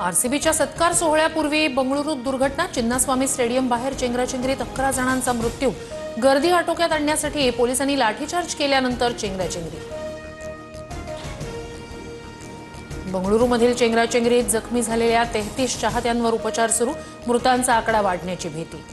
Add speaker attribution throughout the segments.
Speaker 1: आरसीबीच्या सत्कार सोहळ्यापूर्वी बंगळुरूत दुर्घटना। चिन्नास्वामी स्टेडियम बाहेर चेंगराचेंगरीत 11 जणांचा मृत्यू। गर्दी आटोक्यात आणण्यासाठी पोलिसांनी लाठीचार्ज केल्यानंतर चेंगराचेंगरी। बंगळुरूमधील चेंगराचेंगरीत जखमी झालेल्या 33 चाहत्यांवर उपचार सुरू। मृतांचा आकडा वाढण्याची भीती।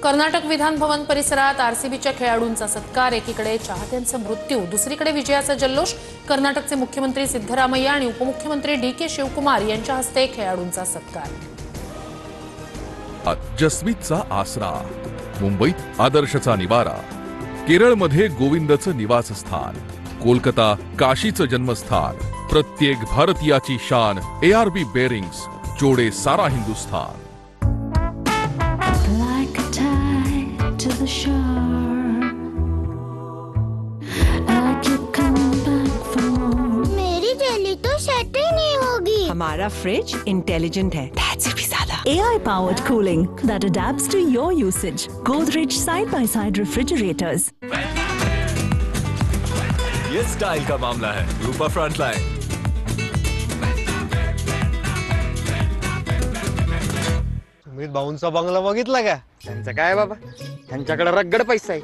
Speaker 1: कर्नाटक विधान भवन परिसरात आरसीबीच्या खेळाडूंचा सत्कार। एकीकडे चाहत्यांचा मृत्यू, दुसरीकडे विजयाचा जल्लोष। कर्नाटकचे मुख्यमंत्री सिद्धरामय्या आणि उपमुख्यमंत्री डी.के. शिवकुमार यांच्या हस्ते खेळाडूंचा सत्कार।
Speaker 2: जसमीतचा आसरा, मुंबईत आदर्शचा निवारा, केरळमध्ये गोविंदचं निवासस्थान, कोलकाता काशीचं जन्मस्थान, प्रत्येक भारतीयाची शान ARB बेरिंग्स, जोडे सारा Hindustan.
Speaker 3: To the shore, I keep coming back for more.
Speaker 4: मेरी जेली तो सेट ही नहीं होगी।
Speaker 5: हमारा फ्रिज इंटेलिजेंट है, से भी ज्यादा।
Speaker 3: AI powered cooling that adapts to your usage. Godrej side by side refrigerators.
Speaker 6: ये स्टाइल का मामला है। रूपा फ्रंटलाइन।
Speaker 7: सुमित भाऊंचा बंगला बघितला का?
Speaker 8: त्यांचं काय बाबा, त्यांच्याकडे रगड पैसा आहे।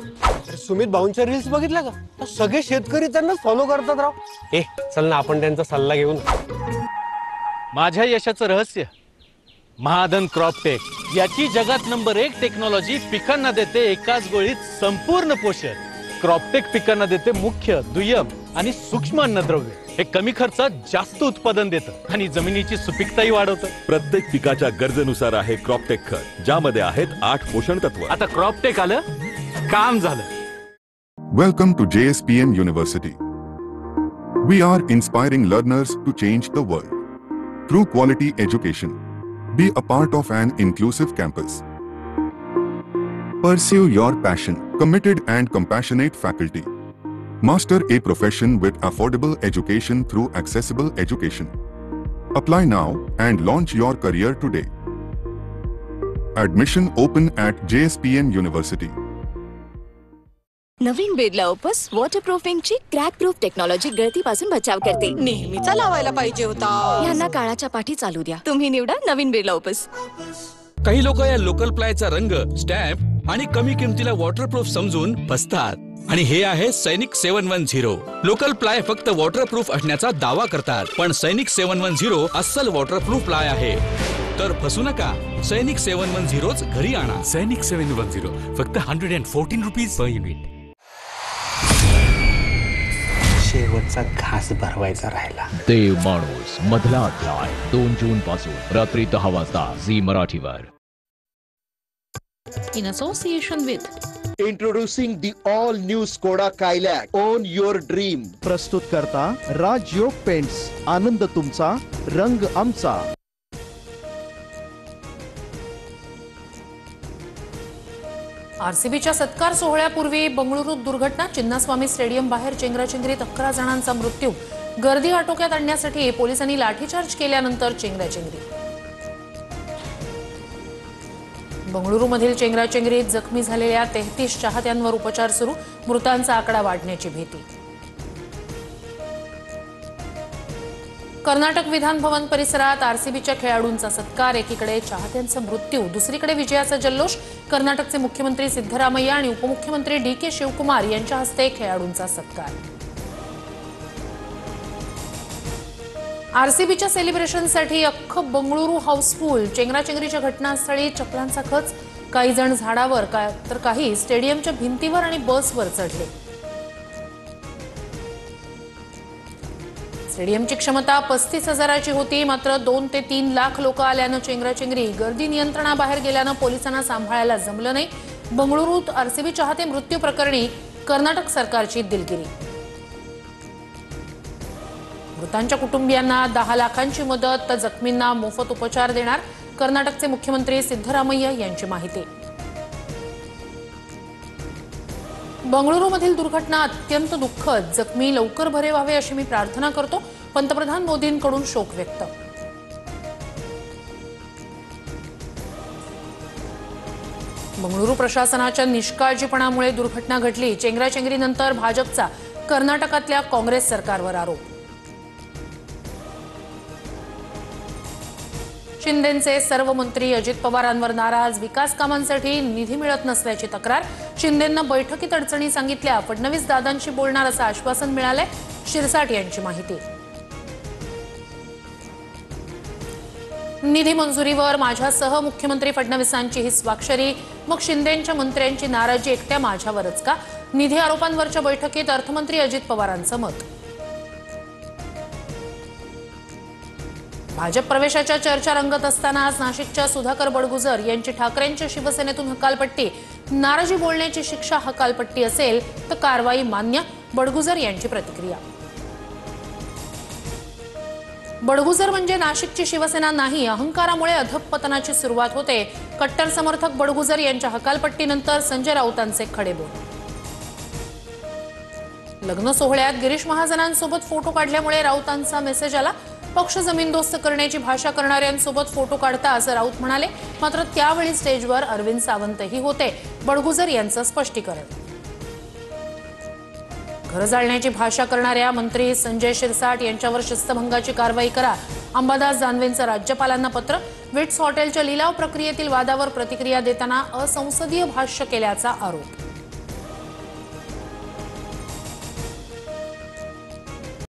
Speaker 7: अरे सुमित भाऊंच्या रील्स बघितला का? तर सगळे शेतकरी त्यांनाच फॉलो करतात राव। चल ना आपण त्यांचा सल्ला घेऊन।
Speaker 9: माझ्या यशाचं रहस्य महाधन क्रॉपटेक। याची जगात नंबर 1 टेक्नॉलॉजी पिकांना देते एकाच गोळीत संपूर्ण पोषण। क्रॉपटेक पिकांना देते मुख्य, दुय्यम आणि सूक्ष्म अन्नद्रव्य। हे कमी खर्चात जास्त उत्पादन देतं आणि जमिनीची सुपीकताही वाढवतं।
Speaker 6: प्रत्येक पिकाच्या गरजेनुसार आहे क्रॉपटेक खत, ज्यामध्ये आहेत 8 पोषण तत्व।
Speaker 9: आता क्रॉपटेक आलं, काम झालं।
Speaker 10: Welcome to JSPM University. We are inspiring learners to change the world. Through quality education, be a part of an inclusive campus. Pursue your passion, committed and compassionate faculty. Master a profession with affordable education through accessible education. Apply now and launch your career today. Admission open at JSPM University.
Speaker 11: नवीन Birla Opus वॉटरप्रूफिंगची crack proof technology गळतीपासून बचाव करते।
Speaker 5: नेहमीचा लावायला पाहिजे होता।
Speaker 11: यांना काळाच्या पाठी चालू द्या। तुम्ही निवडा नवीन बिर्ला ओपस।
Speaker 12: काही लोक या लोकल प्लायचा रंग, स्टॅम्प आणि कमी किमतीला वॉटरप्रूफ समजून फसतात, आणि हे आहे सैनिक 710। लोकल प्लाय फक्त वॉटरप्रूफ असण्याचा दावा करतात, पण सैनिक 710 अस्सल वॉटरप्रूफ प्लाय आहे। तर फसू नका, सैनिक 710च घरी आणा।
Speaker 13: सैनिक 710 फक्त 114 रुपीज पर युनिट।
Speaker 7: शेवटचा घास भरवायचा राहिला।
Speaker 14: देव माणूस मधला अध्याय 2 जून पासून रात्री 10 वाजता झी मराठीवर।
Speaker 1: In association with
Speaker 15: Introducing the all new Skoda Kayak. Own your dream.
Speaker 16: प्रस्तुत करता राजयोग पेंट्स। आनंद तुमचा, रंग आमचा।
Speaker 1: आरसीबीच्या सत्कार सोहळ्यापूर्वी बंगळुरूत दुर्घटना। चिन्नास्वामी स्टेडियम बाहेर चेंगराचेंगरीत 11 जणांचा मृत्यू। गर्दी आटोक्यात आणण्यासाठी पोलिसांनी लाठीचार्ज केल्यानंतर चेंगराचेंगरी। बंगळुरूमधील चेंगराचेंगरीत जखमी झालेल्या 33 चाहत्यांवर उपचार सुरू। मृतांचा आकडा वाढण्याची भीती। कर्नाटक विधान भवन परिसरात आरसीबीच्या खेळाडूंचा सत्कार। एकीकडे चाहत्यांचा मृत्यू, दुसरीकडे विजयाचा जल्लोष। कर्नाटकचे मुख्यमंत्री सिद्धरामय्या आणि उपमुख्यमंत्री डी.के. शिवकुमार यांच्या हस्ते खेळाडूंचा सत्कार। आरसीबीच्या सेलिब्रेशनसाठी अख्खं बंगळुरू हाऊसफुल। चेंगराचेंगरीच्या घटनास्थळी चपलांचा खच। काही जण झाडावर तर काही स्टेडियमच्या भिंतीवर आणि बसवर चढले। स्टेडियमची क्षमता 35,000ची होती, मात्र 2 ते 3 लाख लोक आल्यानं चेंगराचेंगरी। गर्दी नियंत्रणाबाहेर गेल्यानं पोलिसांना सांभाळायला जमलं नाही। बंगळुरूत आरसीबी चाहते मृत्यू प्रकरणी कर्नाटक सरकारची दिलगिरी। मृतांच्या कुटुंबियांना 10 लाखांची मदत, तर जखमींना मोफत उपचार देणार। कर्नाटकचे मुख्यमंत्री सिद्धरामय्या यांची माहिती। बंगळुरूमधील दुर्घटना अत्यंत दुःखद। जखमी लवकर बरे व्हावे अशी मी प्रार्थना करतो। पंतप्रधान मोदींकडून शोक व्यक्त। बंगळुरू प्रशासनाच्या निष्काळजीपणामुळे दुर्घटना घडली। चेंगराचेंगरीनंतर भाजपचा कर्नाटकातल्या काँग्रेस सरकारवर आरोप। शिंदेंचे सर्व मंत्री अजित पवारांवर नाराज. विकास कामांसाठी निधी मिळत नसल्याची तक्रार. शिंदेंना बैठकीत अडचणी सांगितल्या. फडणवीस दादांशी बोलणार असं आश्वासन मिळालंय. शिरसाट यांची माहिती. निधी मंजुरीवर माझ्यासह मुख्यमंत्री फडणवीसांची स्वाक्षरी. मग शिंदेंच्या मंत्र्यांची नाराजी एकट्या माझ्यावरच का? निधी आरोपांवरच्या बैठकीत अर्थमंत्री अजित पवारांचं मत. भाजप प्रवेशाच्या चर्चा रंगत असतानाच नाशिकच्या सुधाकर बडगुजर यांची ठाकरेंच्या शिवसेनेतून हकालपट्टी. नाराजी बोलण्याची शिक्षा हकालपट्टी असेल तर कारवाई मान्य. बडगुजर यांची प्रतिक्रिया. बडगुजर म्हणजे नाशिकची शिवसेना नाही. अहंकारामुळे अधःपतनाची सुरुवात होते. कट्टर समर्थक बडगुजर यांच्या हकालपट्टीनंतर संजय राऊतांचे खडेबोल. लग्न सोहळ्यात गिरीश महाजनांसोबत फोटो काढल्यामुळे राऊतांचा मेसेज आला. पक्ष जमीनदोस्त करण्याची भाषा करणाऱ्यांसोबत फोटो काढता असं राऊत म्हणाले. मात्र त्यावेळी स्टेजवर अरविंद सावंतही होते. बडगुजर यांचं स्पष्टीकरण. घर जाळण्याची भाषा करणाऱ्या मंत्री संजय शिरसाट यांच्यावर शिस्तभंगाची कारवाई करा. अंबादास दानवेंचं राज्यपालांना पत्र. विट्स हॉटेलच्या लिलाव प्रक्रियेतील वादावर प्रतिक्रिया देताना असंसदीय भाष्य केल्याचा आरोप.